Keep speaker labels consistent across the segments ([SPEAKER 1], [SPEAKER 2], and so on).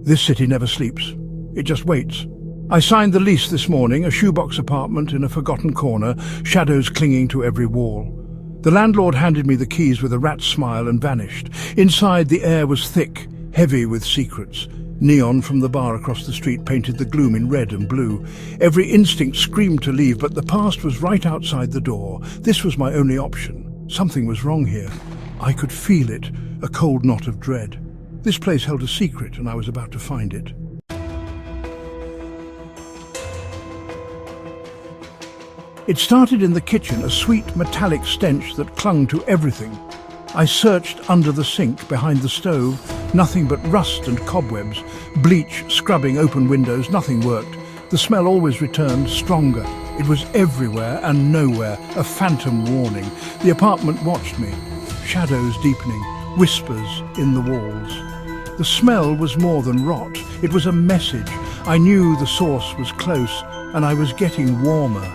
[SPEAKER 1] This city never sleeps. It just waits. I signed the lease this morning, a shoebox apartment in a forgotten corner, shadows clinging to every wall. The landlord handed me the keys with a rat smile and vanished. Inside, the air was thick, heavy with secrets. Neon from the bar across the street painted the gloom in red and blue. Every instinct screamed to leave, but the past was right outside the door. This was my only option. Something was wrong here. I could feel it, a cold knot of dread. This place held a secret, and I was about to find it. It started in the kitchen, a sweet metallic stench that clung to everything. I searched under the sink, behind the stove, nothing but rust and cobwebs. Bleach scrubbing open windows, nothing worked. The smell always returned, stronger. It was everywhere and nowhere, a phantom warning. The apartment watched me, shadows deepening, whispers in the walls. The smell was more than rot, it was a message. I knew the source was close, and I was getting warmer.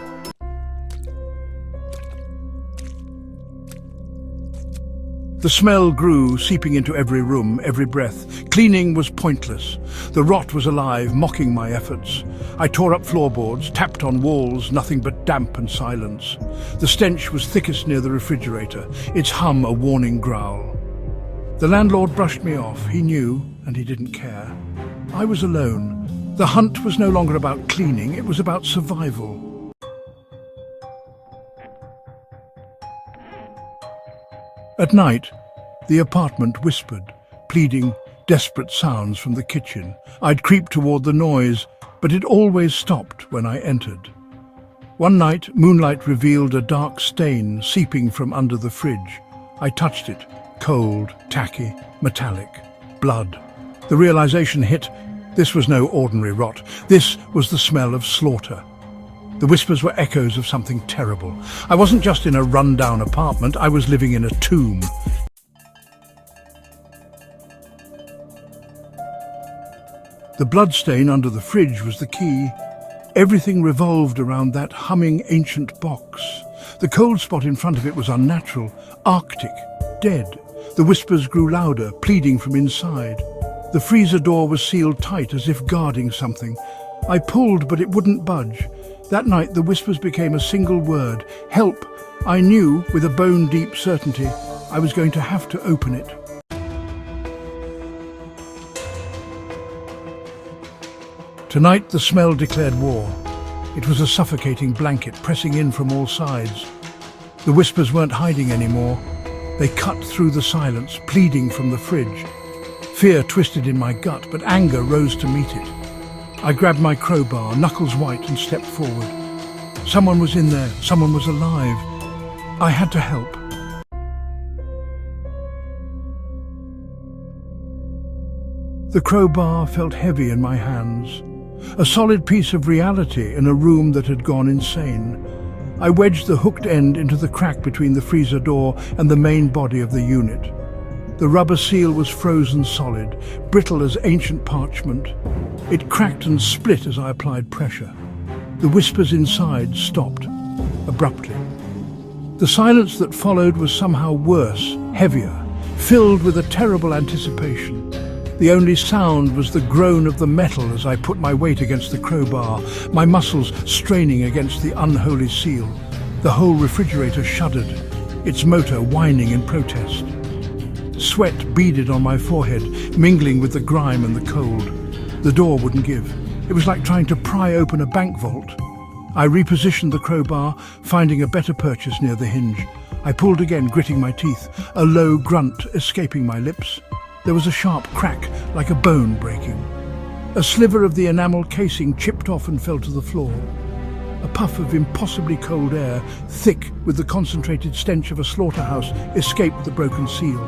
[SPEAKER 1] The smell grew, seeping into every room, every breath. Cleaning was pointless. The rot was alive, mocking my efforts. I tore up floorboards, tapped on walls, nothing but damp and silence. The stench was thickest near the refrigerator, its hum a warning growl. The landlord brushed me off. He knew, and he didn't care. I was alone. The hunt was no longer about cleaning, it was about survival. At night, the apartment whispered, pleading desperate sounds from the kitchen. I'd creep toward the noise, but it always stopped when I entered. One night, moonlight revealed a dark stain seeping from under the fridge. I touched it, cold, tacky, metallic, blood. The realization hit, this was no ordinary rot. This was the smell of slaughter. The whispers were echoes of something terrible. I wasn't just in a run-down apartment, I was living in a tomb. The bloodstain under the fridge was the key. Everything revolved around that humming ancient box. The cold spot in front of it was unnatural, arctic, dead. The whispers grew louder, pleading from inside. The freezer door was sealed tight, as if guarding something. I pulled, but it wouldn't budge. That night, the whispers became a single word, help. I knew, with a bone-deep certainty, I was going to have to open it. Tonight, the smell declared war. It was a suffocating blanket pressing in from all sides. The whispers weren't hiding anymore. They cut through the silence, pleading from the fridge. Fear twisted in my gut, but anger rose to meet it. I grabbed my crowbar, knuckles white, and stepped forward. Someone was in there, someone was alive. I had to help. The crowbar felt heavy in my hands, a solid piece of reality in a room that had gone insane. I wedged the hooked end into the crack between the freezer door and the main body of the unit. The rubber seal was frozen solid, brittle as ancient parchment. It cracked and split as I applied pressure. The whispers inside stopped, abruptly. The silence that followed was somehow worse, heavier, filled with a terrible anticipation. The only sound was the groan of the metal as I put my weight against the crowbar, my muscles straining against the unholy seal. The whole refrigerator shuddered, its motor whining in protest. Sweat beaded on my forehead, mingling with the grime and the cold. The door wouldn't give. It was like trying to pry open a bank vault. I repositioned the crowbar, finding a better purchase near the hinge. I pulled again, gritting my teeth, a low grunt escaping my lips. There was a sharp crack, like a bone breaking. A sliver of the enamel casing chipped off and fell to the floor. A puff of impossibly cold air, thick with the concentrated stench of a slaughterhouse, escaped the broken seal.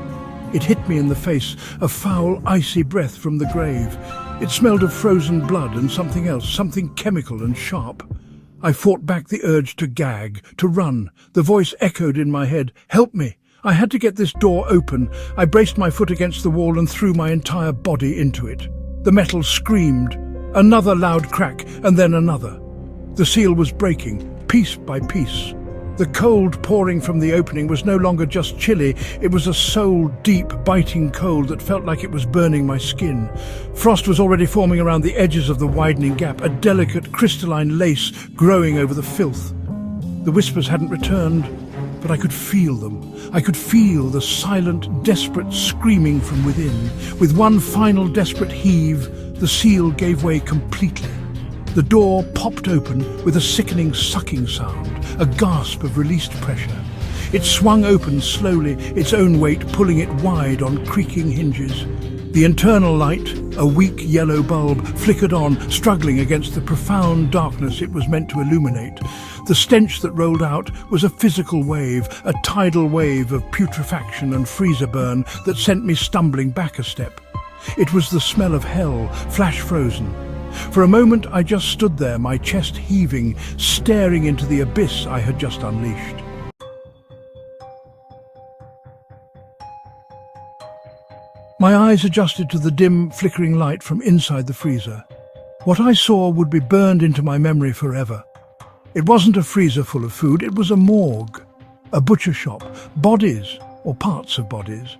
[SPEAKER 1] It hit me in the face, a foul, icy breath from the grave. It smelled of frozen blood and something else, something chemical and sharp. I fought back the urge to gag, to run. The voice echoed in my head, "Help me!" I had to get this door open. I braced my foot against the wall and threw my entire body into it. The metal screamed. Another loud crack, and then another. The seal was breaking, piece by piece. The cold pouring from the opening was no longer just chilly, it was a soul-deep, biting cold that felt like it was burning my skin. Frost was already forming around the edges of the widening gap, a delicate, crystalline lace growing over the filth. The whispers hadn't returned, but I could feel them. I could feel the silent, desperate screaming from within. With one final desperate heave, the seal gave way completely. The door popped open with a sickening sucking sound, a gasp of released pressure. It swung open slowly, its own weight pulling it wide on creaking hinges. The internal light, a weak yellow bulb, flickered on, struggling against the profound darkness it was meant to illuminate. The stench that rolled out was a physical wave, a tidal wave of putrefaction and freezer burn that sent me stumbling back a step. It was the smell of hell, flash frozen. For a moment I just stood there, my chest heaving, staring into the abyss I had just unleashed. My eyes adjusted to the dim, flickering light from inside the freezer. What I saw would be burned into my memory forever. It wasn't a freezer full of food, it was a morgue, a butcher shop, bodies, or parts of bodies.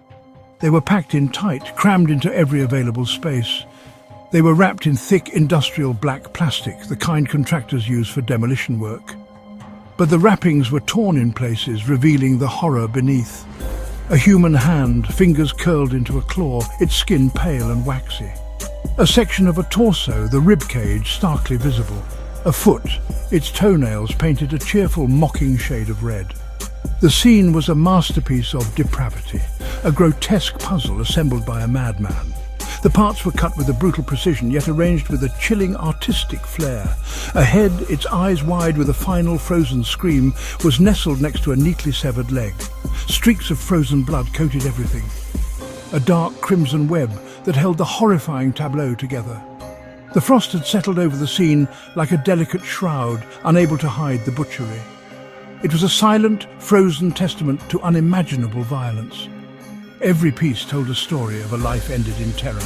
[SPEAKER 1] They were packed in tight, crammed into every available space. They were wrapped in thick industrial black plastic, the kind contractors use for demolition work. But the wrappings were torn in places, revealing the horror beneath. A human hand, fingers curled into a claw, its skin pale and waxy. A section of a torso, the rib cage, starkly visible. A foot, its toenails painted a cheerful, mocking shade of red. The scene was a masterpiece of depravity, a grotesque puzzle assembled by a madman. The parts were cut with a brutal precision, yet arranged with a chilling artistic flair. A head, its eyes wide with a final frozen scream, was nestled next to a neatly severed leg. Streaks of frozen blood coated everything. A dark crimson web that held the horrifying tableau together. The frost had settled over the scene like a delicate shroud, unable to hide the butchery. It was a silent, frozen testament to unimaginable violence. Every piece told a story of a life ended in terror,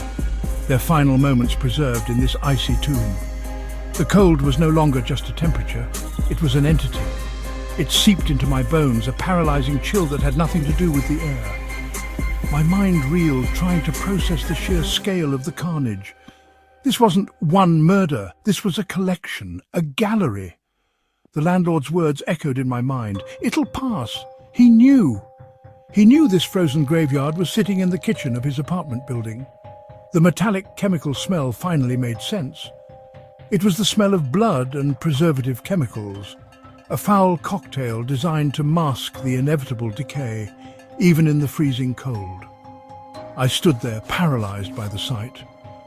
[SPEAKER 1] their final moments preserved in this icy tomb. The cold was no longer just a temperature, it was an entity. It seeped into my bones, a paralyzing chill that had nothing to do with the air. My mind reeled, trying to process the sheer scale of the carnage. This wasn't one murder, this was a collection, a gallery. The landlord's words echoed in my mind. It'll pass. He knew. He knew this frozen graveyard was sitting in the kitchen of his apartment building. The metallic chemical smell finally made sense. It was the smell of blood and preservative chemicals, a foul cocktail designed to mask the inevitable decay, even in the freezing cold. I stood there, paralyzed by the sight,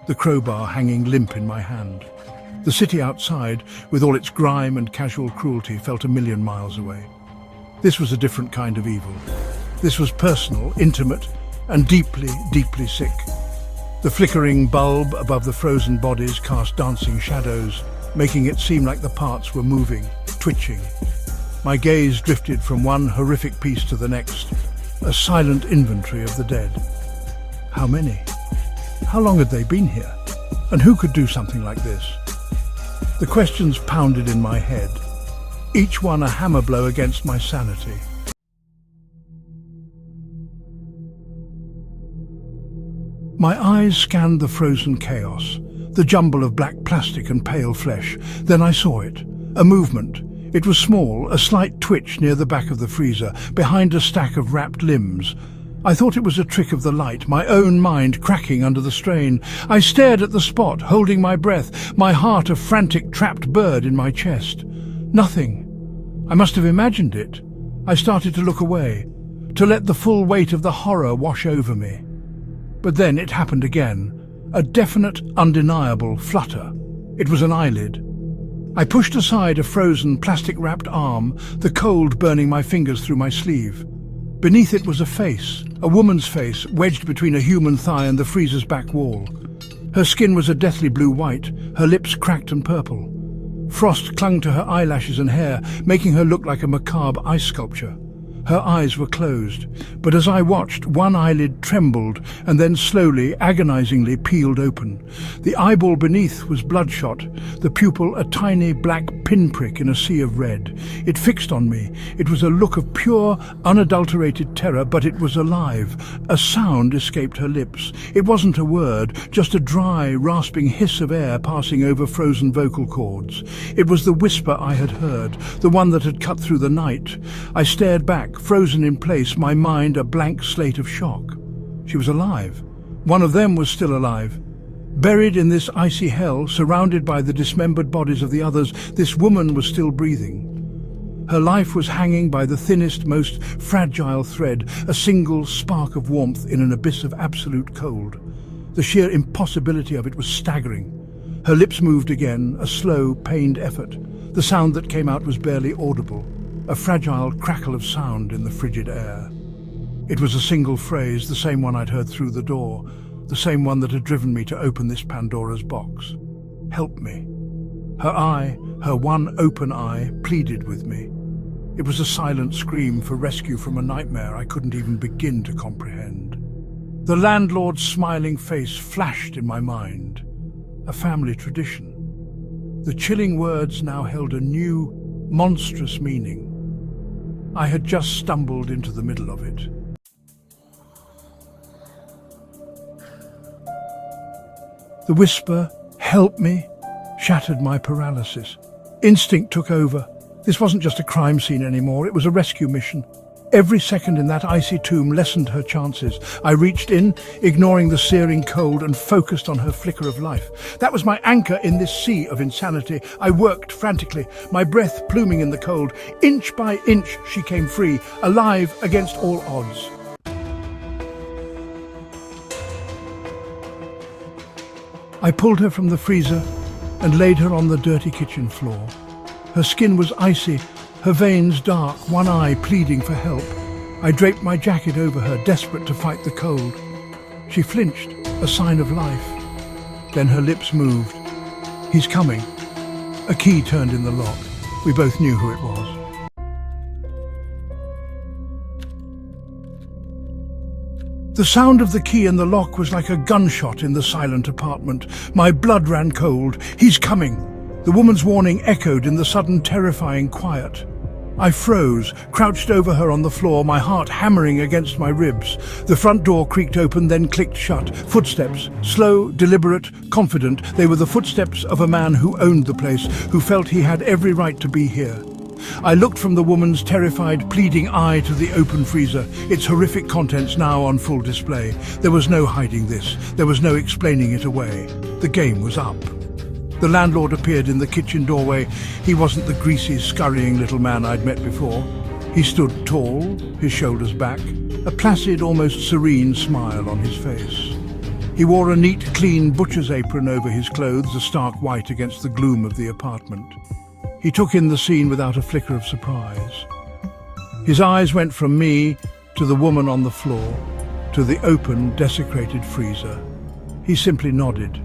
[SPEAKER 1] the crowbar hanging limp in my hand. The city outside, with all its grime and casual cruelty, felt a million miles away. This was a different kind of evil. This was personal, intimate, and deeply, deeply sick. The flickering bulb above the frozen bodies cast dancing shadows, making it seem like the parts were moving, twitching. My gaze drifted from one horrific piece to the next, a silent inventory of the dead. How many? How long had they been here? And who could do something like this? The questions pounded in my head, each one a hammer blow against my sanity. My eyes scanned the frozen chaos, the jumble of black plastic and pale flesh. Then I saw it, a movement. It was small, a slight twitch near the back of the freezer, behind a stack of wrapped limbs. I thought it was a trick of the light, my own mind cracking under the strain. I stared at the spot, holding my breath, my heart a frantic trapped bird in my chest. Nothing. I must have imagined it. I started to look away, to let the full weight of the horror wash over me. But then it happened again, a definite, undeniable flutter. It was an eyelid. I pushed aside a frozen, plastic-wrapped arm, the cold burning my fingers through my sleeve. Beneath it was a face, a woman's face, wedged between a human thigh and the freezer's back wall. Her skin was a deathly blue-white, her lips cracked and purple. Frost clung to her eyelashes and hair, making her look like a macabre ice sculpture. Her eyes were closed, but as I watched, one eyelid trembled and then slowly, agonizingly peeled open. The eyeball beneath was bloodshot, the pupil a tiny black pinprick in a sea of red. It fixed on me. It was a look of pure, unadulterated terror, but it was alive. A sound escaped her lips. It wasn't a word, just a dry, rasping hiss of air passing over frozen vocal cords. It was the whisper I had heard, the one that had cut through the night. I stared back, frozen in place, my mind a blank slate of shock. She was alive. One of them was still alive. Buried in this icy hell, surrounded by the dismembered bodies of the others, this woman was still breathing. Her life was hanging by the thinnest, most fragile thread, a single spark of warmth in an abyss of absolute cold. The sheer impossibility of it was staggering. Her lips moved again, a slow, pained effort. The sound that came out was barely audible, a fragile crackle of sound in the frigid air. It was a single phrase, the same one I'd heard through the door, the same one that had driven me to open this Pandora's box. Help me. Her eye, her one open eye, pleaded with me. It was a silent scream for rescue from a nightmare I couldn't even begin to comprehend. The landlord's smiling face flashed in my mind. A family tradition. The chilling words now held a new, monstrous meaning. I had just stumbled into the middle of it. The whisper, "Help me," shattered my paralysis. Instinct took over. This wasn't just a crime scene anymore, it was a rescue mission. Every second in that icy tomb lessened her chances. I reached in, ignoring the searing cold, and focused on her flicker of life. That was my anchor in this sea of insanity. I worked frantically, my breath pluming in the cold. Inch by inch she came free, alive against all odds. I pulled her from the freezer and laid her on the dirty kitchen floor. Her skin was icy, her veins dark, one eye pleading for help. I draped my jacket over her, desperate to fight the cold. She flinched, a sign of life. Then her lips moved. "He's coming." A key turned in the lock. We both knew who it was. The sound of the key in the lock was like a gunshot in the silent apartment. My blood ran cold. "He's coming!" The woman's warning echoed in the sudden terrifying quiet. I froze, crouched over her on the floor, my heart hammering against my ribs. The front door creaked open, then clicked shut. Footsteps, slow, deliberate, confident. They were the footsteps of a man who owned the place, who felt he had every right to be here. I looked from the woman's terrified, pleading eye to the open freezer, its horrific contents now on full display. There was no hiding this. There was no explaining it away. The game was up. The landlord appeared in the kitchen doorway. He wasn't the greasy, scurrying little man I'd met before. He stood tall, his shoulders back, a placid, almost serene smile on his face. He wore a neat, clean butcher's apron over his clothes, a stark white against the gloom of the apartment. He took in the scene without a flicker of surprise. His eyes went from me to the woman on the floor, to the open, desecrated freezer. He simply nodded,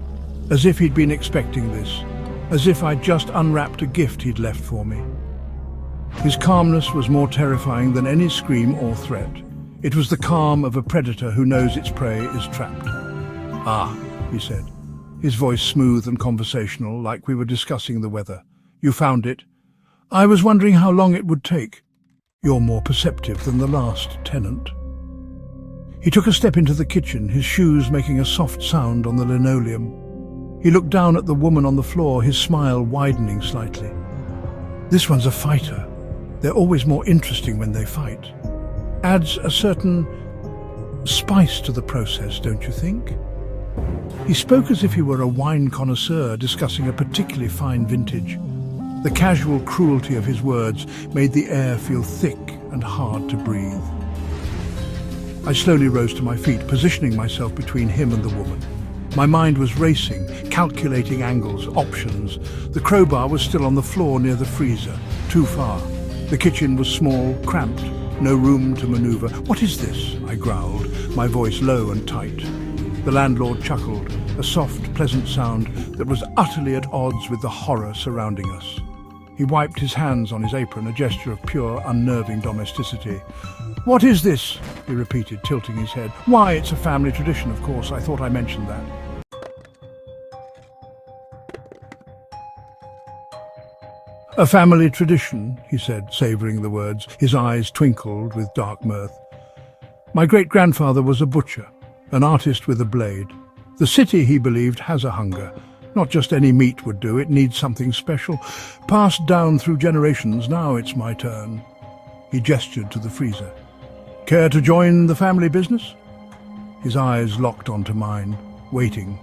[SPEAKER 1] as if he'd been expecting this, as if I'd just unwrapped a gift he'd left for me. His calmness was more terrifying than any scream or threat. It was the calm of a predator who knows its prey is trapped. "Ah," he said, his voice smooth and conversational, like we were discussing the weather. "You found it? I was wondering how long it would take. You're more perceptive than the last tenant." He took a step into the kitchen, his shoes making a soft sound on the linoleum. He looked down at the woman on the floor, his smile widening slightly. "This one's a fighter. They're always more interesting when they fight. Adds a certain spice to the process, don't you think?" He spoke as if he were a wine connoisseur discussing a particularly fine vintage. The casual cruelty of his words made the air feel thick and hard to breathe. I slowly rose to my feet, positioning myself between him and the woman. My mind was racing, calculating angles, options. The crowbar was still on the floor near the freezer, too far. The kitchen was small, cramped, no room to maneuver. "What is this?" I growled, my voice low and tight. The landlord chuckled, a soft, pleasant sound that was utterly at odds with the horror surrounding us. He wiped his hands on his apron, a gesture of pure, unnerving domesticity. "What is this?" he repeated, tilting his head. "Why, it's a family tradition, of course. I thought I mentioned that." A family tradition, he said, savouring the words. His eyes twinkled with dark mirth. My great-grandfather was a butcher, an artist with a blade. The city, he believed, has a hunger. Not just any meat would do, it needs something special. Passed down through generations, now it's my turn. He gestured to the freezer. Care to join the family business? His eyes locked onto mine, waiting.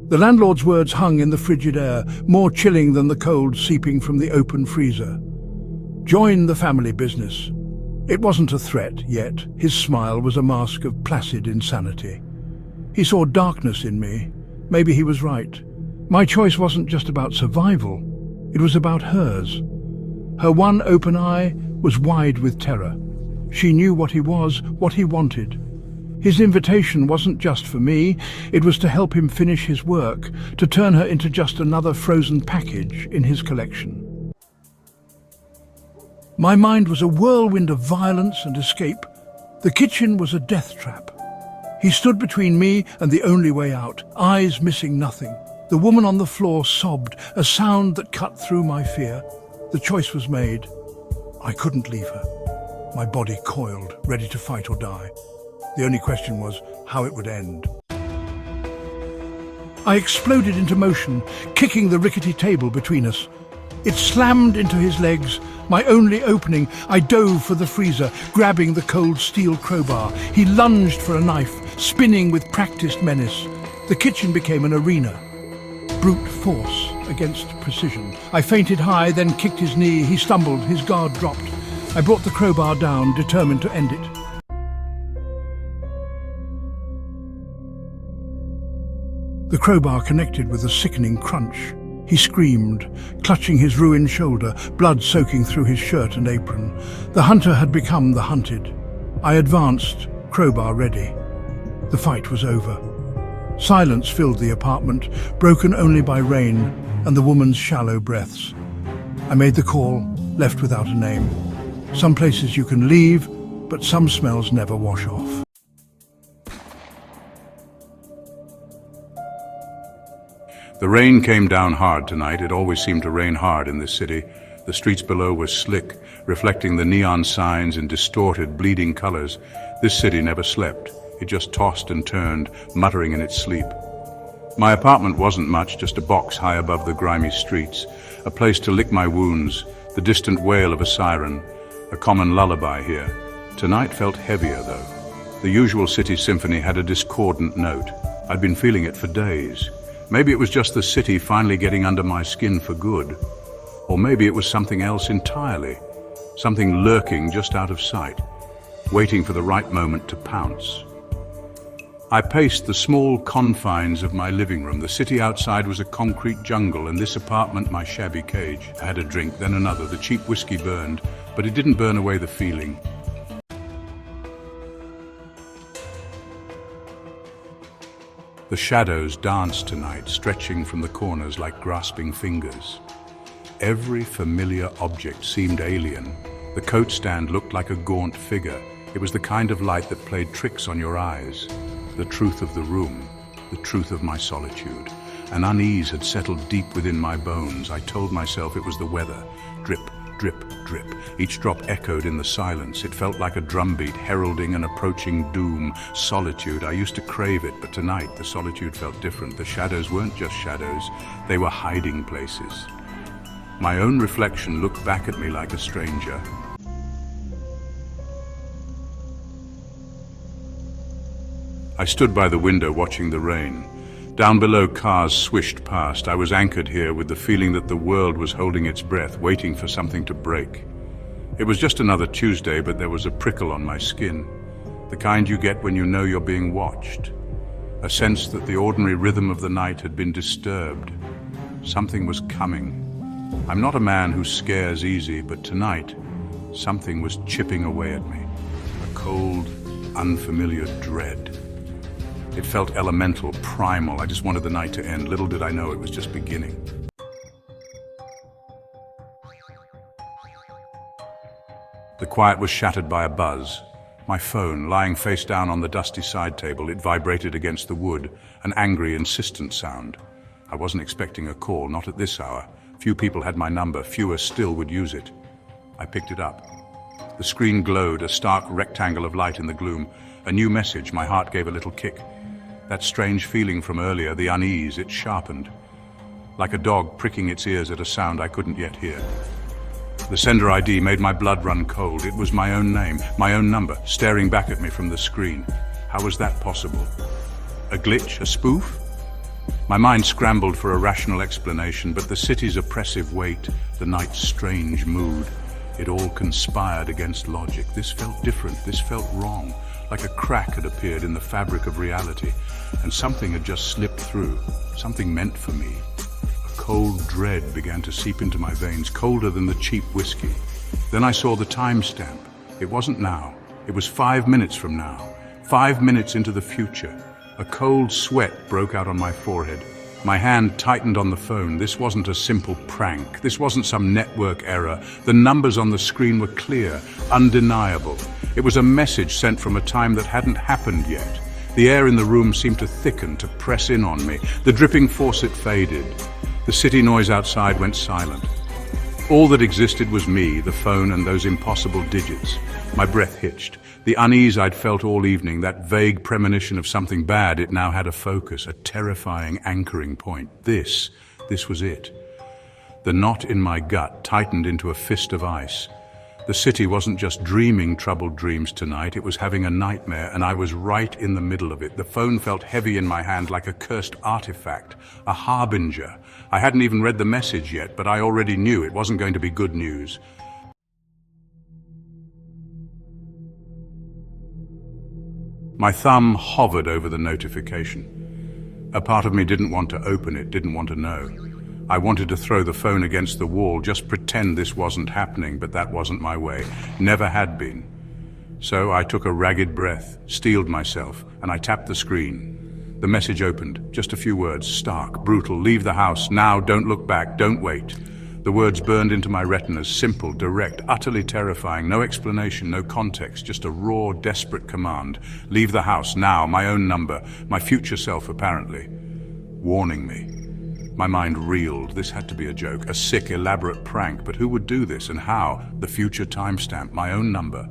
[SPEAKER 1] The landlord's words hung in the frigid air, more chilling than the cold seeping from the open freezer. Join the family business. It wasn't a threat, yet his smile was a mask of placid insanity. He saw darkness in me. Maybe he was right. My choice wasn't just about survival. It was about hers. Her one open eye was wide with terror. She knew what he was, what he wanted. His invitation wasn't just for me, it was to help him finish his work, to turn her into just another frozen package in his collection. My mind was a whirlwind of violence and escape. The kitchen was a death trap. He stood between me and the only way out, eyes missing nothing. The woman on the floor sobbed, a sound that cut through my fear. The choice was made. I couldn't leave her. My body coiled, ready to fight or die. The only question was how it would end. I exploded into motion, kicking the rickety table between us. It slammed into his legs, my only opening. I dove for the freezer, grabbing the cold steel crowbar. He lunged for a knife, spinning with practiced menace. The kitchen became an arena. Brute force against precision. I feinted high, then kicked his knee. He stumbled, his guard dropped. I brought the crowbar down, determined to end it. The crowbar connected with a sickening crunch. He screamed, clutching his ruined shoulder, blood soaking through his shirt and apron. The hunter had become the hunted. I advanced, crowbar ready. The fight was over. Silence filled the apartment, broken only by rain and the woman's shallow breaths. I made the call, left without a name. Some places you can leave, but some smells never wash off.
[SPEAKER 2] The rain came down hard tonight. It always seemed to rain hard in this city. The streets below were slick, reflecting the neon signs in distorted, bleeding colors. This city never slept. It just tossed and turned, muttering in its sleep. My apartment wasn't much, just a box high above the grimy streets, a place to lick my wounds, the distant wail of a siren, a common lullaby here. Tonight felt heavier, though. The usual city symphony had a discordant note. I'd been feeling it for days. Maybe it was just the city finally getting under my skin for good. Or maybe it was something else entirely, something lurking just out of sight, waiting for the right moment to pounce. I paced the small confines of my living room. The city outside was a concrete jungle, and this apartment my shabby cage. I had a drink, then another. The cheap whiskey burned, but it didn't burn away the feeling. The shadows danced tonight, stretching from the corners like grasping fingers. Every familiar object seemed alien. The coat stand looked like a gaunt figure. It was the kind of light that played tricks on your eyes. The truth of the room, the truth of my solitude. An unease had settled deep within my bones. I told myself it was the weather. Drip, drip, drip. Each drop echoed in the silence. It felt like a drumbeat heralding an approaching doom. Solitude. I used to crave it, but tonight the solitude felt different. The shadows weren't just shadows. They were hiding places. My own reflection looked back at me like a stranger. I stood by the window watching the rain. Down below, cars swished past. I was anchored here with the feeling that the world was holding its breath, waiting for something to break. It was just another Tuesday, but there was a prickle on my skin. The kind you get when you know you're being watched. A sense that the ordinary rhythm of the night had been disturbed. Something was coming. I'm not a man who scares easy, but tonight, something was chipping away at me. A cold, unfamiliar dread. It felt elemental, primal. I just wanted the night to end. Little did I know it was just beginning. The quiet was shattered by a buzz. My phone, lying face down on the dusty side table, it vibrated against the wood, an angry, insistent sound. I wasn't expecting a call, not at this hour. Few people had my number, fewer still would use it. I picked it up. The screen glowed, a stark rectangle of light in the gloom. A new message. My heart gave a little kick. That strange feeling from earlier, the unease, it sharpened. Like a dog pricking its ears at a sound I couldn't yet hear. The sender ID made my blood run cold. It was my own name, my own number, staring back at me from the screen. How was that possible? A glitch? A spoof? My mind scrambled for a rational explanation, but the city's oppressive weight, the night's strange mood, it all conspired against logic. This felt different. This felt wrong. Like a crack had appeared in the fabric of reality, and something had just slipped through. Something meant for me. Cold dread began to seep into my veins, colder than the cheap whiskey. Then I saw the timestamp. It wasn't now. It was 5 minutes from now. 5 minutes into the future. A cold sweat broke out on my forehead. My hand tightened on the phone. This wasn't a simple prank. This wasn't some network error. The numbers on the screen were clear, undeniable. It was a message sent from a time that hadn't happened yet. The air in the room seemed to thicken, to press in on me. The dripping faucet faded. The city noise outside went silent. All that existed was me, the phone, and those impossible digits. My breath hitched. The unease I'd felt all evening, that vague premonition of something bad, it now had a focus, a terrifying anchoring point. This was it. The knot in my gut tightened into a fist of ice. The city wasn't just dreaming troubled dreams tonight, it was having a nightmare, and I was right in the middle of it. The phone felt heavy in my hand like a cursed artifact, a harbinger. I hadn't even read the message yet, but I already knew it wasn't going to be good news. My thumb hovered over the notification. A part of me didn't want to open it, didn't want to know. I wanted to throw the phone against the wall, just pretend this wasn't happening, but that wasn't my way. Never had been. So I took a ragged breath, steeled myself, and I tapped the screen. The message opened, just a few words, stark, brutal, leave the house, now, don't look back, don't wait. The words burned into my retinas, simple, direct, utterly terrifying, no explanation, no context, just a raw, desperate command. Leave the house, now, my own number, my future self apparently, warning me. My mind reeled. This had to be a joke, a sick, elaborate prank, but who would do this and how? The future timestamp, my own number.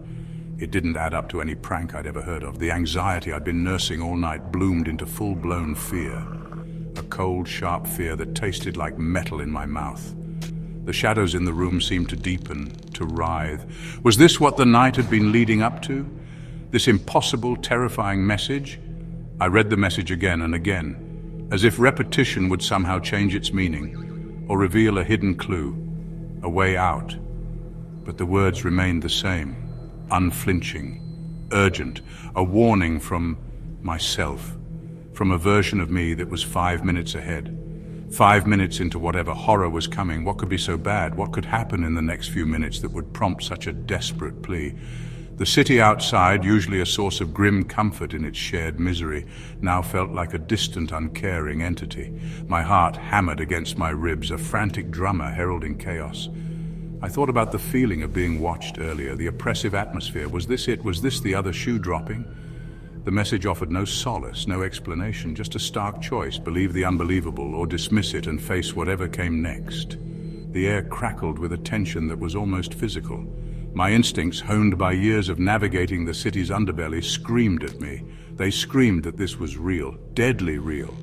[SPEAKER 2] It didn't add up to any prank I'd ever heard of. The anxiety I'd been nursing all night bloomed into full-blown fear. A cold, sharp fear that tasted like metal in my mouth. The shadows in the room seemed to deepen, to writhe. Was this what the night had been leading up to? This impossible, terrifying message? I read the message again and again, as if repetition would somehow change its meaning, or reveal a hidden clue, a way out. But the words remained the same, unflinching, urgent, a warning from myself, from a version of me that was 5 minutes ahead. 5 minutes into whatever horror was coming. What could be so bad? What could happen in the next few minutes that would prompt such a desperate plea? The city outside, usually a source of grim comfort in its shared misery, now felt like a distant, uncaring entity. My heart hammered against my ribs, a frantic drummer heralding chaos. I thought about the feeling of being watched earlier, the oppressive atmosphere. Was this it? Was this the other shoe dropping? The message offered no solace, no explanation, just a stark choice: believe the unbelievable or dismiss it and face whatever came next. The air crackled with a tension that was almost physical. My instincts, honed by years of navigating the city's underbelly, screamed at me. They screamed that this was real, deadly real.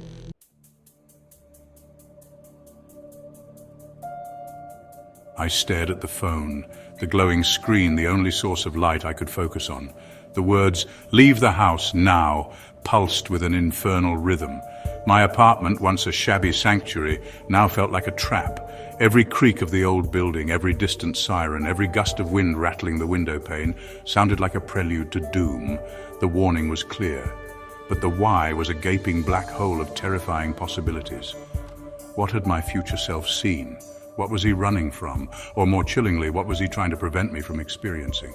[SPEAKER 2] I stared at the phone, the glowing screen, the only source of light I could focus on. The words, "Leave the house now," pulsed with an infernal rhythm. My apartment, once a shabby sanctuary, now felt like a trap. Every creak of the old building, every distant siren, every gust of wind rattling the window pane sounded like a prelude to doom. The warning was clear, but the why was a gaping black hole of terrifying possibilities. What had my future self seen? What was he running from? Or more chillingly, what was he trying to prevent me from experiencing?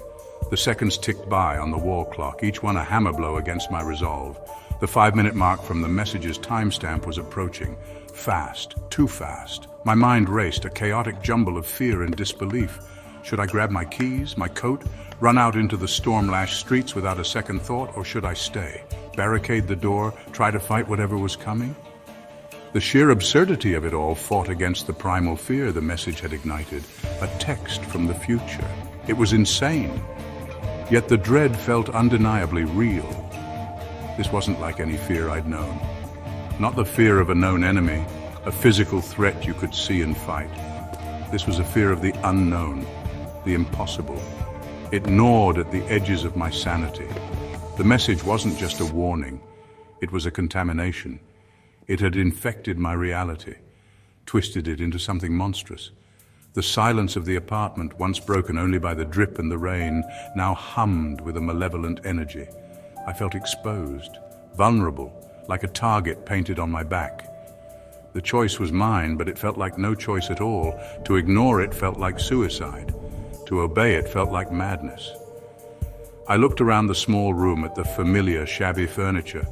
[SPEAKER 2] The seconds ticked by on the wall clock, each one a hammer blow against my resolve. The 5-minute mark from the message's timestamp was approaching. Fast, too fast. My mind raced, a chaotic jumble of fear and disbelief. Should I grab my keys, my coat, run out into the storm-lashed streets without a second thought, or should I stay, barricade the door, try to fight whatever was coming? The sheer absurdity of it all fought against the primal fear the message had ignited, a text from the future. It was insane. Yet the dread felt undeniably real. This wasn't like any fear I'd known. Not the fear of a known enemy, a physical threat you could see and fight. This was a fear of the unknown, the impossible. It gnawed at the edges of my sanity. The message wasn't just a warning, it was a contamination. It had infected my reality, twisted it into something monstrous. The silence of the apartment, once broken only by the drip and the rain, now hummed with a malevolent energy. I felt exposed, vulnerable, like a target painted on my back. The choice was mine, but it felt like no choice at all. To ignore it felt like suicide. To obey it felt like madness. I looked around the small room at the familiar, shabby furniture.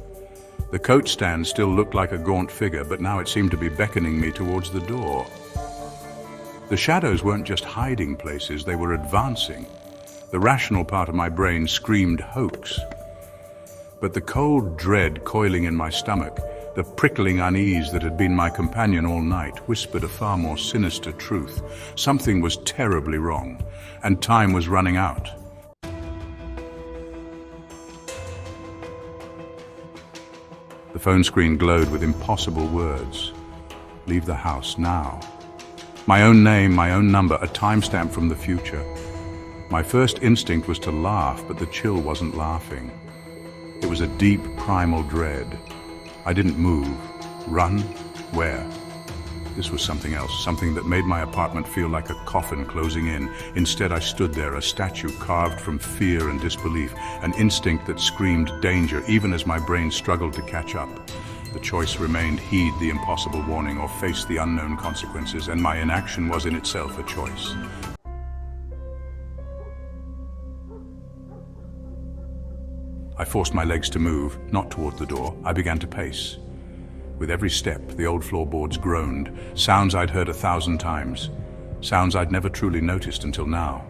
[SPEAKER 2] The coat stand still looked like a gaunt figure, but now it seemed to be beckoning me towards the door. The shadows weren't just hiding places, they were advancing. The rational part of my brain screamed hoax. But the cold dread coiling in my stomach, the prickling unease that had been my companion all night, whispered a far more sinister truth. Something was terribly wrong, and time was running out. The phone screen glowed with impossible words. Leave the house now. My own name, my own number, a timestamp from the future. My first instinct was to laugh, but the chill wasn't laughing. It was a deep, primal dread. I didn't move. Run? Where? This was something else, something that made my apartment feel like a coffin closing in. Instead, I stood there, a statue carved from fear and disbelief, an instinct that screamed danger, even as my brain struggled to catch up. The choice remained: heed the impossible warning or face the unknown consequences, and my inaction was in itself a choice. I forced my legs to move, not toward the door. I began to pace. With every step, the old floorboards groaned, sounds I'd heard 1,000 times, sounds I'd never truly noticed until now.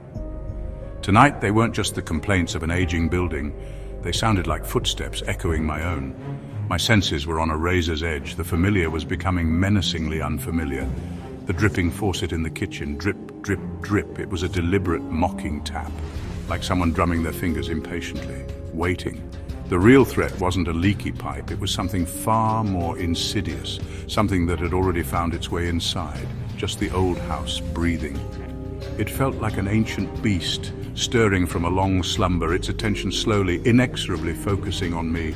[SPEAKER 2] Tonight, they weren't just the complaints of an aging building. They sounded like footsteps echoing my own. My senses were on a razor's edge. The familiar was becoming menacingly unfamiliar. The dripping faucet in the kitchen, drip, drip, drip. It was a deliberate, mocking tap, like someone drumming their fingers impatiently, waiting. The real threat wasn't a leaky pipe, it was something far more insidious, something that had already found its way inside, just the old house breathing. It felt like an ancient beast, stirring from a long slumber, its attention slowly, inexorably focusing on me.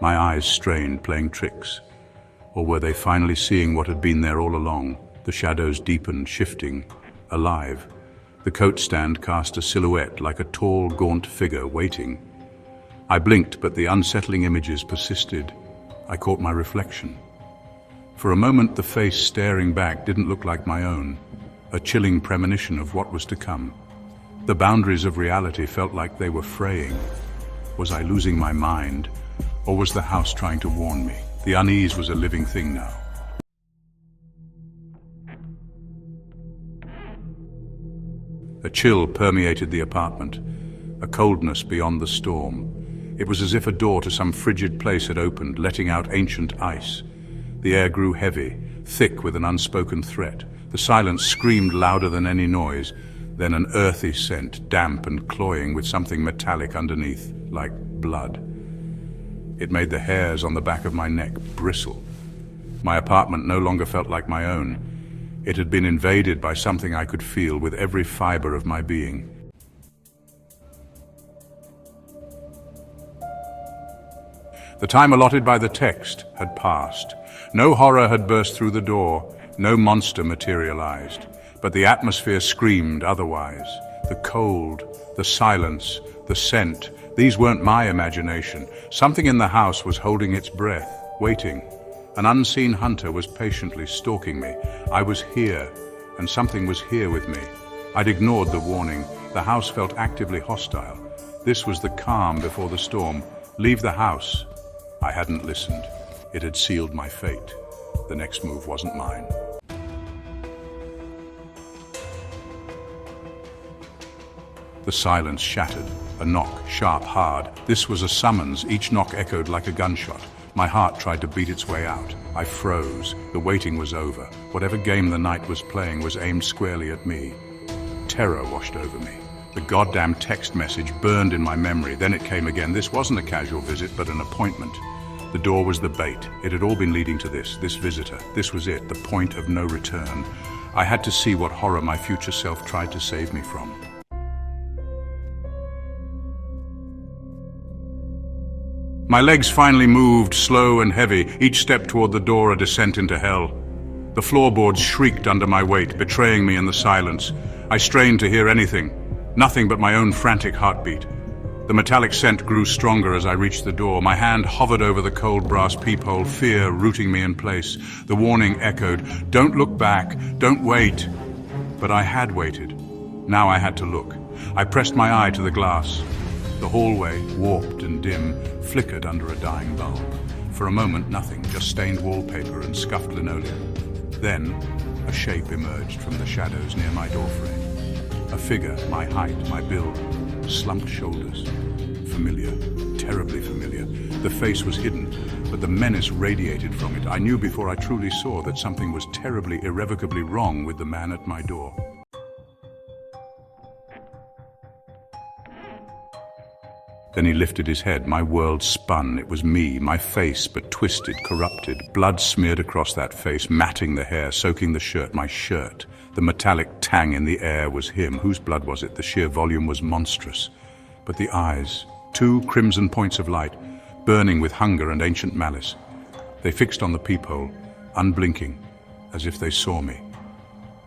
[SPEAKER 2] My eyes strained, playing tricks. Or were they finally seeing what had been there all along? The shadows deepened, shifting, alive. The coat stand cast a silhouette like a tall, gaunt figure waiting. I blinked, but the unsettling images persisted. I caught my reflection. For a moment, the face staring back didn't look like my own, a chilling premonition of what was to come. The boundaries of reality felt like they were fraying. Was I losing my mind, or was the house trying to warn me? The unease was a living thing now. A chill permeated the apartment, a coldness beyond the storm. It was as if a door to some frigid place had opened, letting out ancient ice. The air grew heavy, thick with an unspoken threat. The silence screamed louder than any noise. Then an earthy scent, damp and cloying, with something metallic underneath, like blood. It made the hairs on the back of my neck bristle. My apartment no longer felt like my own. It had been invaded by something I could feel with every fiber of my being. The time allotted by the text had passed. No horror had burst through the door, no monster materialized, but the atmosphere screamed otherwise. The cold, the silence, the scent, these weren't my imagination. Something in the house was holding its breath, waiting. An unseen hunter was patiently stalking me. I was here, and something was here with me. I'd ignored the warning. The house felt actively hostile. This was the calm before the storm. Leave the house. I hadn't listened. It had sealed my fate. The next move wasn't mine. The silence shattered. A knock, sharp, hard. This was a summons. Each knock echoed like a gunshot. My heart tried to beat its way out. I froze. The waiting was over. Whatever game the night was playing was aimed squarely at me. Terror washed over me. The goddamn text message burned in my memory. Then it came again. This wasn't a casual visit, but an appointment. The door was the bait. It had all been leading to this visitor. This was it, the point of no return. I had to see what horror my future self tried to save me from. My legs finally moved, slow and heavy, each step toward the door a descent into hell. The floorboards shrieked under my weight, betraying me in the silence. I strained to hear anything, nothing but my own frantic heartbeat. The metallic scent grew stronger as I reached the door. My hand hovered over the cold brass peephole, fear rooting me in place. The warning echoed, "Don't look back, don't wait." But I had waited. Now I had to look. I pressed my eye to the glass. The hallway, warped and dim, flickered under a dying bulb. For a moment, nothing, just stained wallpaper and scuffed linoleum. Then, a shape emerged from the shadows near my doorframe. A figure, my height, my build, slumped shoulders. Familiar, terribly familiar. The face was hidden, but the menace radiated from it. I knew before I truly saw that something was terribly, irrevocably wrong with the man at my door. Then he lifted his head. My world spun. It was me, my face, but twisted, corrupted. Blood smeared across that face, matting the hair, soaking the shirt, my shirt. The metallic tang in the air was him. Whose blood was it? The sheer volume was monstrous. But the eyes, two crimson points of light, burning with hunger and ancient malice. They fixed on the peephole, unblinking, as if they saw me.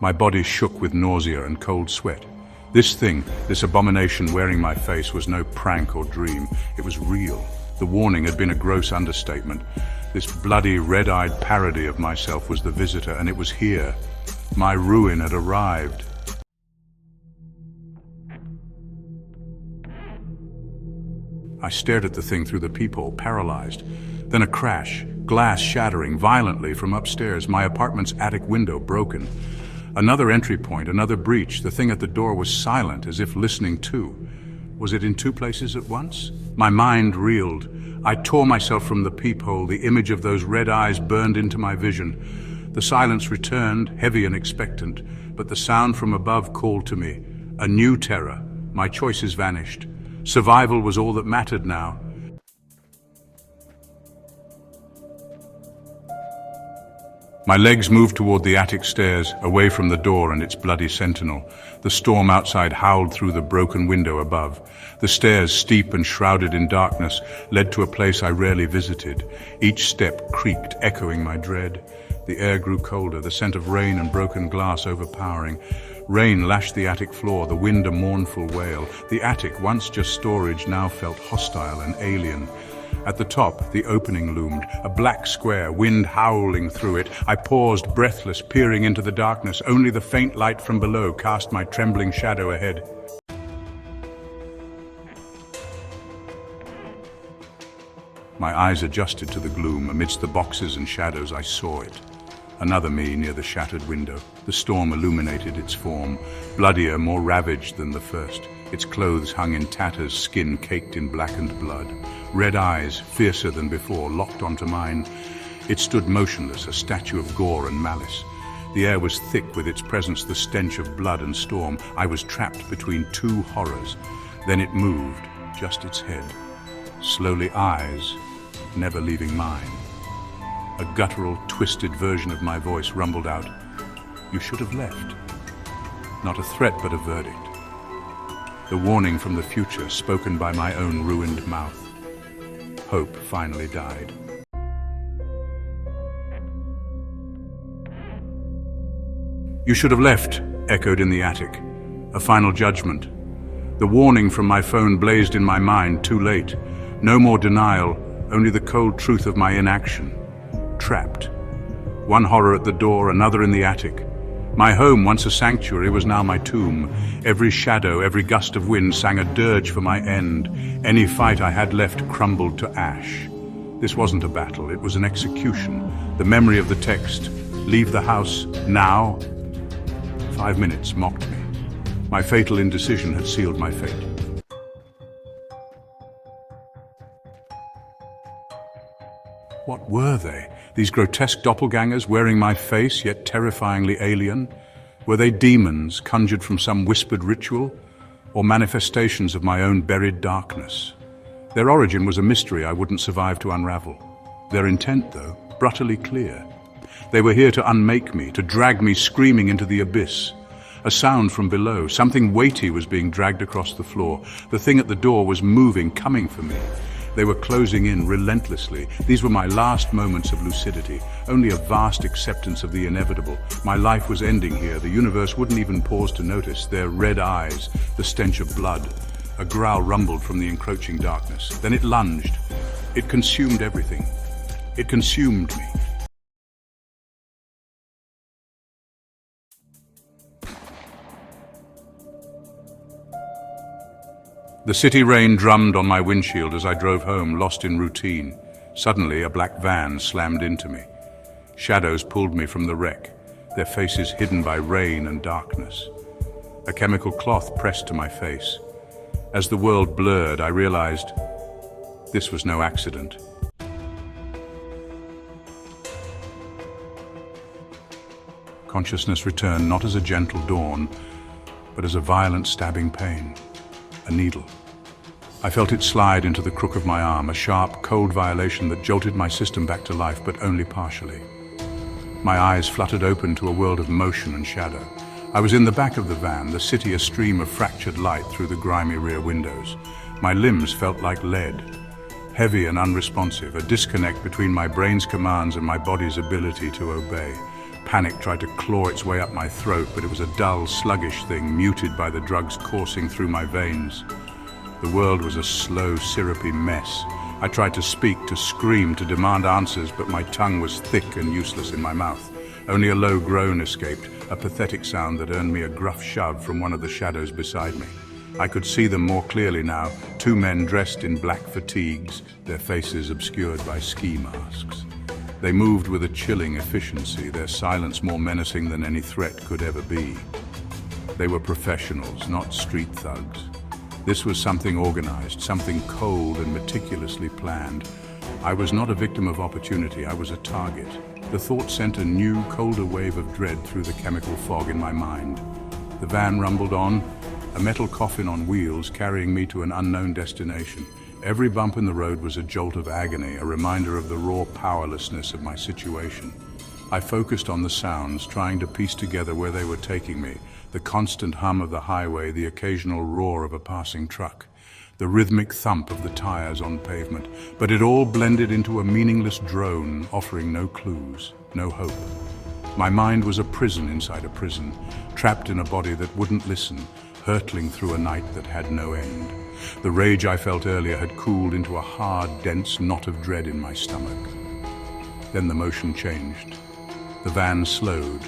[SPEAKER 2] My body shook with nausea and cold sweat. This thing, this abomination wearing my face, was no prank or dream. It was real. The warning had been a gross understatement. This bloody, red-eyed parody of myself was the visitor, and it was here. My ruin had arrived. I stared at the thing through the peephole, paralyzed. Then a crash, glass shattering violently from upstairs, my apartment's attic window broken. Another entry point, another breach. The thing at the door was silent, as if listening too. Was it in two places at once? My mind reeled. I tore myself from the peephole. The image of those red eyes burned into my vision. The silence returned, heavy and expectant, but the sound from above called to me. A new terror. My choices vanished. Survival was all that mattered now. My legs moved toward the attic stairs, away from the door and its bloody sentinel. The storm outside howled through the broken window above. The stairs, steep and shrouded in darkness, led to a place I rarely visited. Each step creaked, echoing my dread. The air grew colder, the scent of rain and broken glass overpowering. Rain lashed the attic floor, the wind a mournful wail. The attic, once just storage, now felt hostile and alien. At the top, the opening loomed, a black square, wind howling through it. I paused, breathless, peering into the darkness. Only the faint light from below cast my trembling shadow ahead. My eyes adjusted to the gloom. Amidst the boxes and shadows, I saw it. Another me near the shattered window. The storm illuminated its form, bloodier, more ravaged than the first. Its clothes hung in tatters, skin caked in blackened blood. Red eyes, fiercer than before, locked onto mine. It stood motionless, a statue of gore and malice. The air was thick with its presence, the stench of blood and storm. I was trapped between two horrors. Then it moved, just its head. Slowly eyes, never leaving mine. A guttural, twisted version of my voice rumbled out, "You should have left." Not a threat, but a verdict. The warning from the future, spoken by my own ruined mouth. Hope finally died. "You should have left," echoed in the attic. A final judgment. The warning from my phone blazed in my mind, too late. No more denial, only the cold truth of my inaction. Trapped. One horror at the door, another in the attic. My home, once a sanctuary, was now my tomb. Every shadow, every gust of wind sang a dirge for my end. Any fight I had left crumbled to ash. This wasn't a battle, it was an execution. The memory of the text, "Leave the house now." 5 minutes mocked me. My fatal indecision had sealed my fate. What were they? These grotesque doppelgangers wearing my face, yet terrifyingly alien? Were they demons conjured from some whispered ritual, or manifestations of my own buried darkness? Their origin was a mystery I wouldn't survive to unravel. Their intent, though, brutality clear. They were here to unmake me, to drag me screaming into the abyss. A sound from below, something weighty was being dragged across the floor. The thing at the door was moving, coming for me. They were closing in relentlessly. These were my last moments of lucidity, only a vast acceptance of the inevitable. My life was ending here. The universe wouldn't even pause to notice. Their red eyes, the stench of blood. A growl rumbled from the encroaching darkness. Then it lunged. It consumed everything. It consumed me. The city rain drummed on my windshield as I drove home, lost in routine. Suddenly, a black van slammed into me. Shadows pulled me from the wreck, their faces hidden by rain and darkness. A chemical cloth pressed to my face. As the world blurred, I realized this was no accident. Consciousness returned not as a gentle dawn, but as a violent stabbing pain. A needle. I felt it slide into the crook of my arm, a sharp, cold violation that jolted my system back to life, but only partially. My eyes fluttered open to a world of motion and shadow. I was in the back of the van, the city a stream of fractured light through the grimy rear windows. My limbs felt like lead, heavy and unresponsive, a disconnect between my brain's commands and my body's ability to obey. Panic tried to claw its way up my throat, but it was a dull, sluggish thing, muted by the drugs coursing through my veins. The world was a slow, syrupy mess. I tried to speak, to scream, to demand answers, but my tongue was thick and useless in my mouth. Only a low groan escaped, a pathetic sound that earned me a gruff shove from one of the shadows beside me. I could see them more clearly now, 2 men dressed in black fatigues, their faces obscured by ski masks. They moved with a chilling efficiency, their silence more menacing than any threat could ever be. They were professionals, not street thugs. This was something organized, something cold and meticulously planned. I was not a victim of opportunity, I was a target. The thought sent a new, colder wave of dread through the chemical fog in my mind. The van rumbled on, a metal coffin on wheels carrying me to an unknown destination. Every bump in the road was a jolt of agony, a reminder of the raw powerlessness of my situation. I focused on the sounds, trying to piece together where they were taking me, the constant hum of the highway, the occasional roar of a passing truck, the rhythmic thump of the tires on pavement, but it all blended into a meaningless drone, offering no clues, no hope. My mind was a prison inside a prison, trapped in a body that wouldn't listen, hurtling through a night that had no end. The rage I felt earlier had cooled into a hard, dense knot of dread in my stomach. Then the motion changed. The van slowed,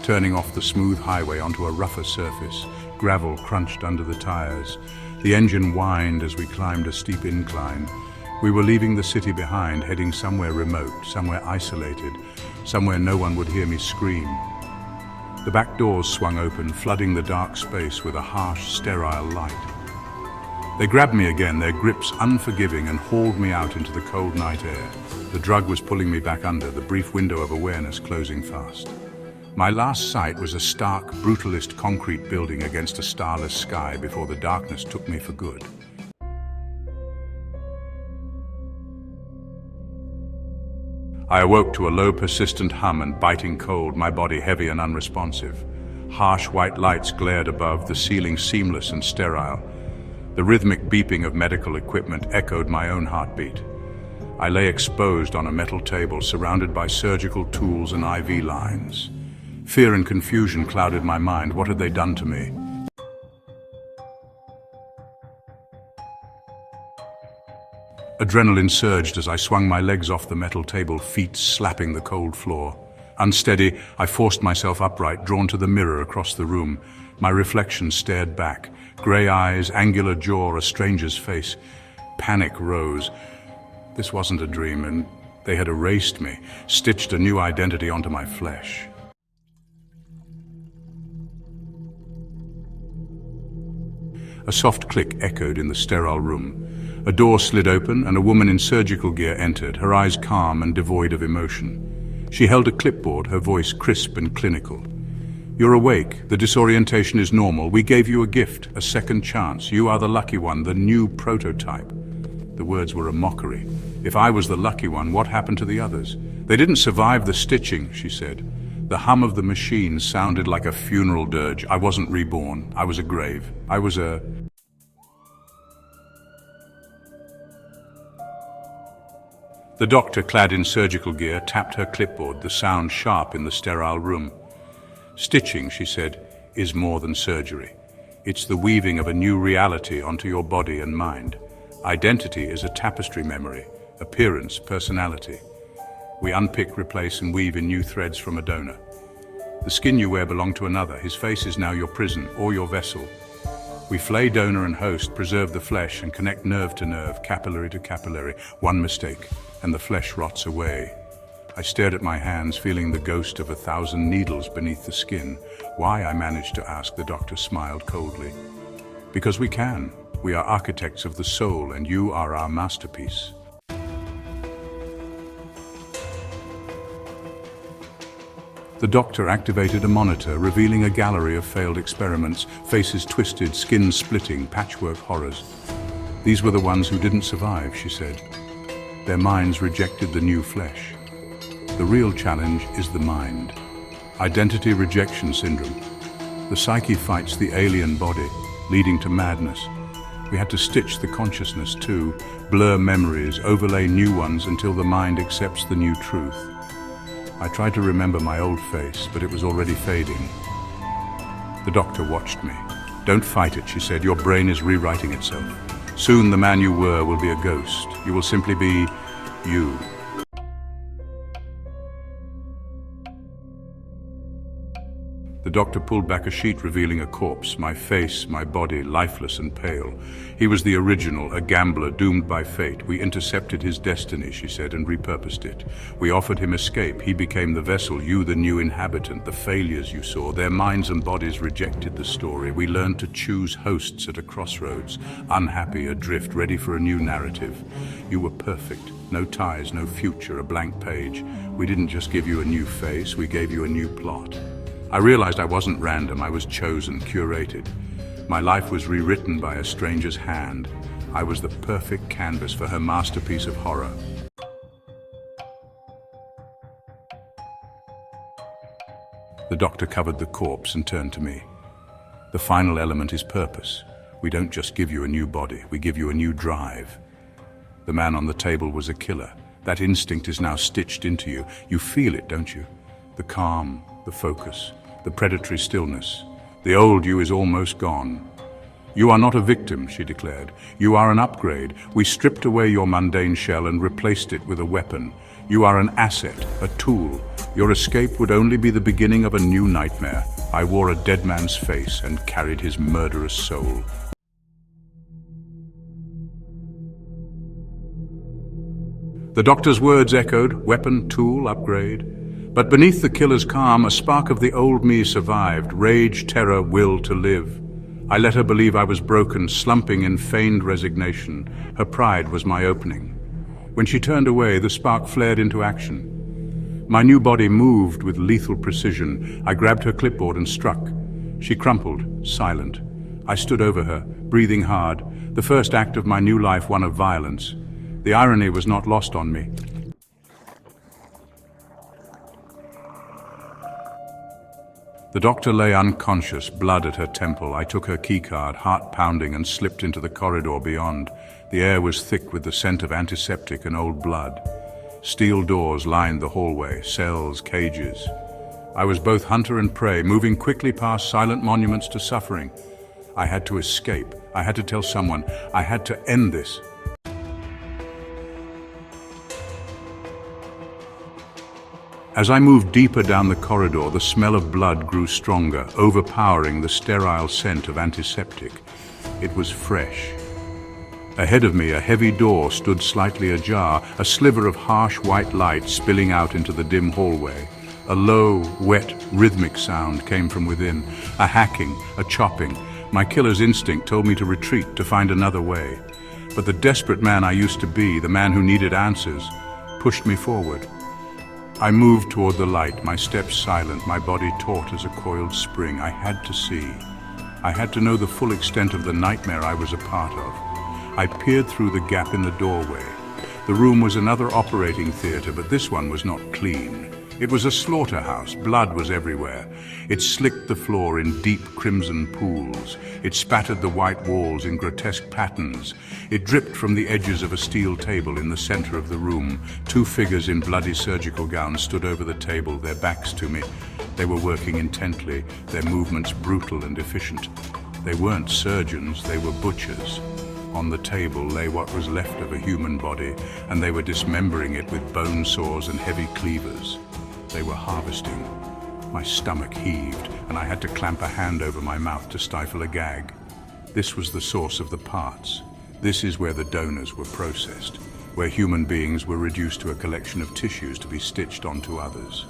[SPEAKER 2] turning off the smooth highway onto a rougher surface. Gravel crunched under the tires. The engine whined as we climbed a steep incline. We were leaving the city behind, heading somewhere remote, somewhere isolated, somewhere no one would hear me scream. The back doors swung open, flooding the dark space with a harsh, sterile light. They grabbed me again, their grips unforgiving, and hauled me out into the cold night air. The drug was pulling me back under, the brief window of awareness closing fast. My last sight was a stark, brutalist concrete building against a starless sky before the darkness took me for good. I awoke to a low, persistent hum and biting cold, my body heavy and unresponsive. Harsh white lights glared above, the ceiling seamless and sterile. The rhythmic beeping of medical equipment echoed my own heartbeat. I lay exposed on a metal table, surrounded by surgical tools and IV lines. Fear and confusion clouded my mind. What had they done to me? Adrenaline surged as I swung my legs off the metal table, feet slapping the cold floor. Unsteady, I forced myself upright, drawn to the mirror across the room. My reflection stared back. Grey eyes, angular jaw, a stranger's face. Panic rose. This wasn't a dream, and they had erased me, stitched a new identity onto my flesh. A soft click echoed in the sterile room. A door slid open, and a woman in surgical gear entered, her eyes calm and devoid of emotion. She held a clipboard, her voice crisp and clinical. "You're awake. The disorientation is normal. We gave you a gift, a second chance. You are the lucky one, the new prototype." The words were a mockery. If I was the lucky one, what happened to the others? "They didn't survive the stitching," she said. The hum of the machine sounded like a funeral dirge. I wasn't reborn. I was a grave. I was a... The doctor, clad in surgical gear, tapped her clipboard, the sound sharp in the sterile room. "Stitching," she said, "is more than surgery. It's the weaving of a new reality onto your body and mind. Identity is a tapestry memory, appearance, personality. We unpick, replace, and weave in new threads from a donor. The skin you wear belonged to another. His face is now your prison or your vessel. We flay donor and host, preserve the flesh, and connect nerve to nerve, capillary to capillary. One mistake, and the flesh rots away." I stared at my hands, feeling the ghost of 1,000 needles beneath the skin. Why, I managed to ask. The doctor smiled coldly. "Because we can. We are architects of the soul, and you are our masterpiece." The doctor activated a monitor, revealing a gallery of failed experiments, faces twisted, skin splitting, patchwork horrors. "These were the ones who didn't survive," she said. "Their minds rejected the new flesh. The real challenge is the mind. Identity rejection syndrome. The psyche fights the alien body, leading to madness. We had to stitch the consciousness too, blur memories, overlay new ones until the mind accepts the new truth. I tried to remember my old face, but it was already fading." The doctor watched me. "Don't fight it," she said. "Your brain is rewriting itself. Soon the man you were will be a ghost. You will simply be you." The doctor pulled back a sheet revealing a corpse, my face, my body, lifeless and pale. "He was the original, a gambler doomed by fate. We intercepted his destiny," she said, "and repurposed it. We offered him escape. He became the vessel, you the new inhabitant. The failures you saw, their minds and bodies rejected the story. We learned to choose hosts at a crossroads, unhappy, adrift, ready for a new narrative. You were perfect. No ties, no future, a blank page. We didn't just give you a new face, we gave you a new plot." I realized I wasn't random. I was chosen, curated. My life was rewritten by a stranger's hand. I was the perfect canvas for her masterpiece of horror. The doctor covered the corpse and turned to me. "The final element is purpose. We don't just give you a new body, we give you a new drive." The man on the table was a killer. That instinct is now stitched into you. You feel it, don't you? The calm, the focus, the predatory stillness. The old you is almost gone. "You are not a victim," she declared. "You are an upgrade. We stripped away your mundane shell and replaced it with a weapon. You are an asset, a tool. Your escape would only be the beginning of a new nightmare." I wore a dead man's face and carried his murderous soul. The doctor's words echoed, weapon, tool, upgrade. But beneath the killer's calm, a spark of the old me survived, rage, terror, will to live. I let her believe I was broken, slumping in feigned resignation. Her pride was my opening. When she turned away, the spark flared into action. My new body moved with lethal precision. I grabbed her clipboard and struck. She crumpled, silent. I stood over her, breathing hard, the first act of my new life, one of violence. The irony was not lost on me. The doctor lay unconscious, blood at her temple. I took her keycard, heart pounding, and slipped into the corridor beyond. The air was thick with the scent of antiseptic and old blood. Steel doors lined the hallway, cells, cages. I was both hunter and prey, moving quickly past silent monuments to suffering. I had to escape. I had to tell someone. I had to end this. As I moved deeper down the corridor, the smell of blood grew stronger, overpowering the sterile scent of antiseptic. It was fresh. Ahead of me, a heavy door stood slightly ajar, a sliver of harsh white light spilling out into the dim hallway. A low, wet, rhythmic sound came from within, a hacking, a chopping. My killer's instinct told me to retreat, to find another way. But the desperate man I used to be, the man who needed answers, pushed me forward. I moved toward the light, my steps silent, my body taut as a coiled spring. I had to see. I had to know the full extent of the nightmare I was a part of. I peered through the gap in the doorway. The room was another operating theater, but this one was not clean. It was a slaughterhouse. Blood was everywhere. It slicked the floor in deep crimson pools. It spattered the white walls in grotesque patterns. It dripped from the edges of a steel table in the center of the room. Two figures in bloody surgical gowns stood over the table, their backs to me. They were working intently, their movements brutal and efficient. They weren't surgeons, they were butchers. On the table lay what was left of a human body, and they were dismembering it with bone saws and heavy cleavers. They were harvesting. My stomach heaved, and I had to clamp a hand over my mouth to stifle a gag. This was the source of the parts. This is where the donors were processed, where human beings were reduced to a collection of tissues to be stitched onto others.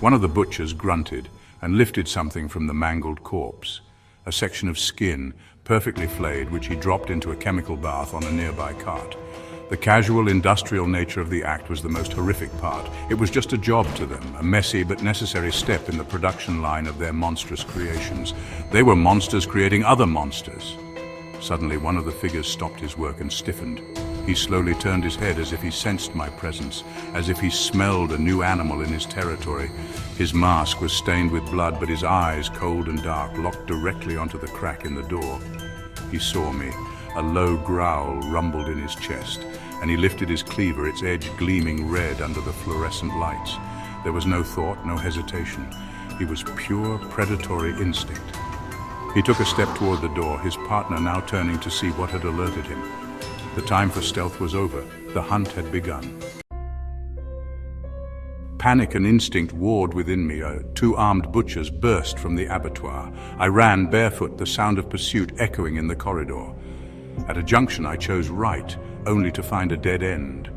[SPEAKER 2] One of the butchers grunted and lifted something from the mangled corpse, a section of skin, perfectly flayed, which he dropped into a chemical bath on a nearby cart. The casual, industrial nature of the act was the most horrific part. It was just a job to them, a messy but necessary step in the production line of their monstrous creations. They were monsters creating other monsters. Suddenly, one of the figures stopped his work and stiffened. He slowly turned his head as if he sensed my presence, as if he smelled a new animal in his territory. His mask was stained with blood, but his eyes, cold and dark, locked directly onto the crack in the door. He saw me. A low growl rumbled in his chest, and he lifted his cleaver, its edge gleaming red under the fluorescent lights. There was no thought, no hesitation. He was pure predatory instinct. He took a step toward the door, his partner now turning to see what had alerted him. The time for stealth was over. The hunt had begun. Panic and instinct warred within me. Two armed butchers burst from the abattoir. I ran barefoot, the sound of pursuit echoing in the corridor. At a junction, I chose right, only to find a dead end.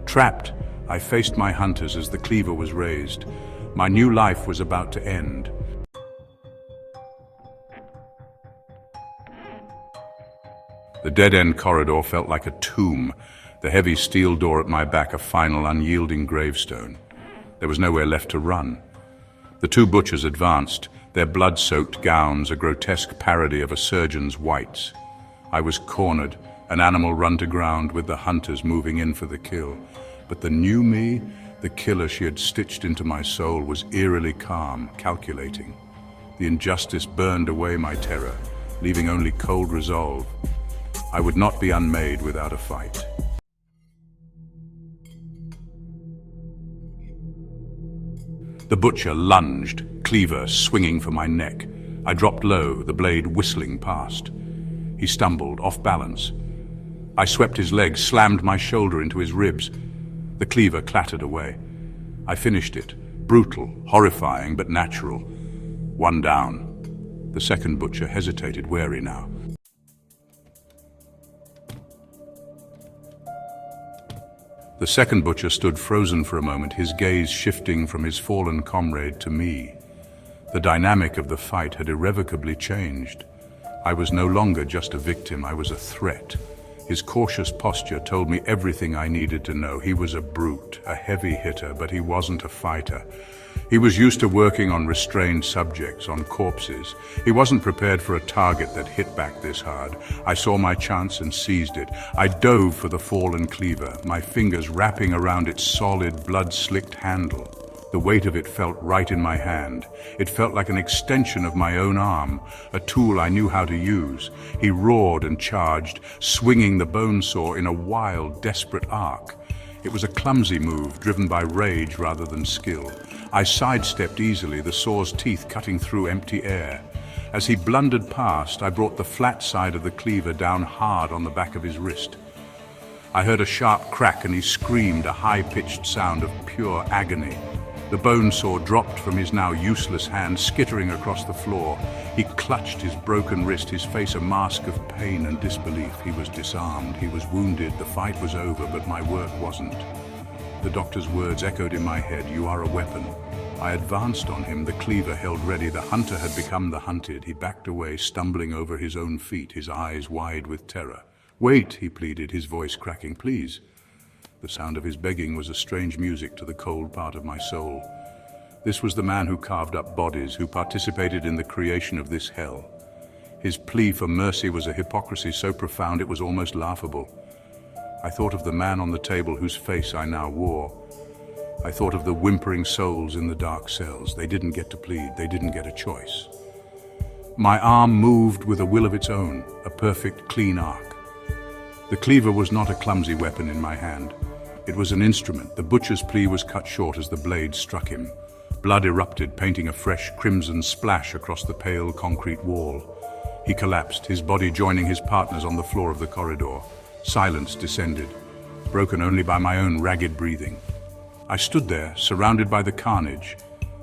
[SPEAKER 2] Trapped, I faced my hunters as the cleaver was raised. My new life was about to end. The dead-end corridor felt like a tomb, the heavy steel door at my back a final, unyielding gravestone. There was nowhere left to run. The two butchers advanced, their blood-soaked gowns a grotesque parody of a surgeon's whites. I was cornered, an animal run to ground with the hunters moving in for the kill. But the new me, the killer she had stitched into my soul, was eerily calm, calculating. The injustice burned away my terror, leaving only cold resolve. I would not be unmade without a fight. The butcher lunged, cleaver swinging for my neck. I dropped low, the blade whistling past. He stumbled, off balance. I swept his leg, slammed my shoulder into his ribs. The cleaver clattered away. I finished it, brutal, horrifying, but natural. One down. The second butcher hesitated, wary now. The second butcher stood frozen for a moment, his gaze shifting from his fallen comrade to me. The dynamic of the fight had irrevocably changed. I was no longer just a victim, I was a threat. His cautious posture told me everything I needed to know. He was a brute, a heavy hitter, but he wasn't a fighter. He was used to working on restrained subjects, on corpses. He wasn't prepared for a target that hit back this hard. I saw my chance and seized it. I dove for the fallen cleaver, my fingers wrapping around its solid, blood-slicked handle. The weight of it felt right in my hand. It felt like an extension of my own arm, a tool I knew how to use. He roared and charged, swinging the bone saw in a wild, desperate arc. It was a clumsy move, driven by rage rather than skill. I sidestepped easily, the saw's teeth cutting through empty air. As he blundered past, I brought the flat side of the cleaver down hard on the back of his wrist. I heard a sharp crack and he screamed, a high-pitched sound of pure agony. The bone saw dropped from his now useless hand, skittering across the floor. He clutched his broken wrist, his face a mask of pain and disbelief. He was disarmed, he was wounded, the fight was over, but my work wasn't. The doctor's words echoed in my head, "You are a weapon." I advanced on him, the cleaver held ready. The hunter had become the hunted. He backed away, stumbling over his own feet, his eyes wide with terror. "Wait," he pleaded, his voice cracking, "please." The sound of his begging was a strange music to the cold part of my soul. This was the man who carved up bodies, who participated in the creation of this hell. His plea for mercy was a hypocrisy so profound it was almost laughable. I thought of the man on the table whose face I now wore. I thought of the whimpering souls in the dark cells. They didn't get to plead, they didn't get a choice. My arm moved with a will of its own, a perfect, clean arc. The cleaver was not a clumsy weapon in my hand. It was an instrument. The butcher's plea was cut short as the blade struck him. Blood erupted, painting a fresh crimson splash across the pale concrete wall. He collapsed, his body joining his partner's on the floor of the corridor. Silence descended, broken only by my own ragged breathing. I stood there, surrounded by the carnage,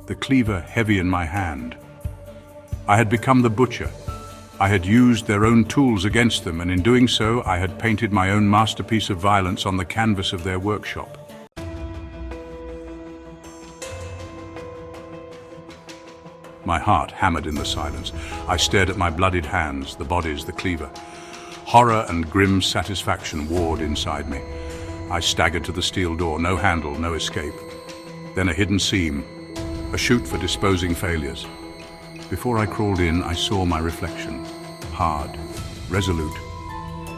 [SPEAKER 2] the cleaver heavy in my hand. I had become the butcher. I had used their own tools against them, and in doing so, I had painted my own masterpiece of violence on the canvas of their workshop. My heart hammered in the silence. I stared at my bloodied hands, the bodies, the cleaver. Horror and grim satisfaction warred inside me. I staggered to the steel door, no handle, no escape. Then a hidden seam, a chute for disposing failures. Before I crawled in, I saw my reflection. Hard, resolute.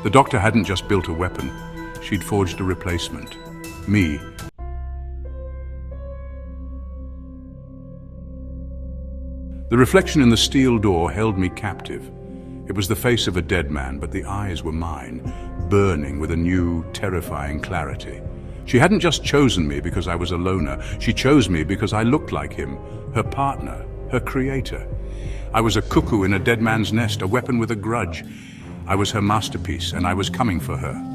[SPEAKER 2] The doctor hadn't just built a weapon, she'd forged a replacement. Me. The reflection in the steel door held me captive. It was the face of a dead man, but the eyes were mine, burning with a new, terrifying clarity. She hadn't just chosen me because I was a loner. She chose me because I looked like him, her partner, her creator. I was a cuckoo in a dead man's nest, a weapon with a grudge. I was her masterpiece, and I was coming for her.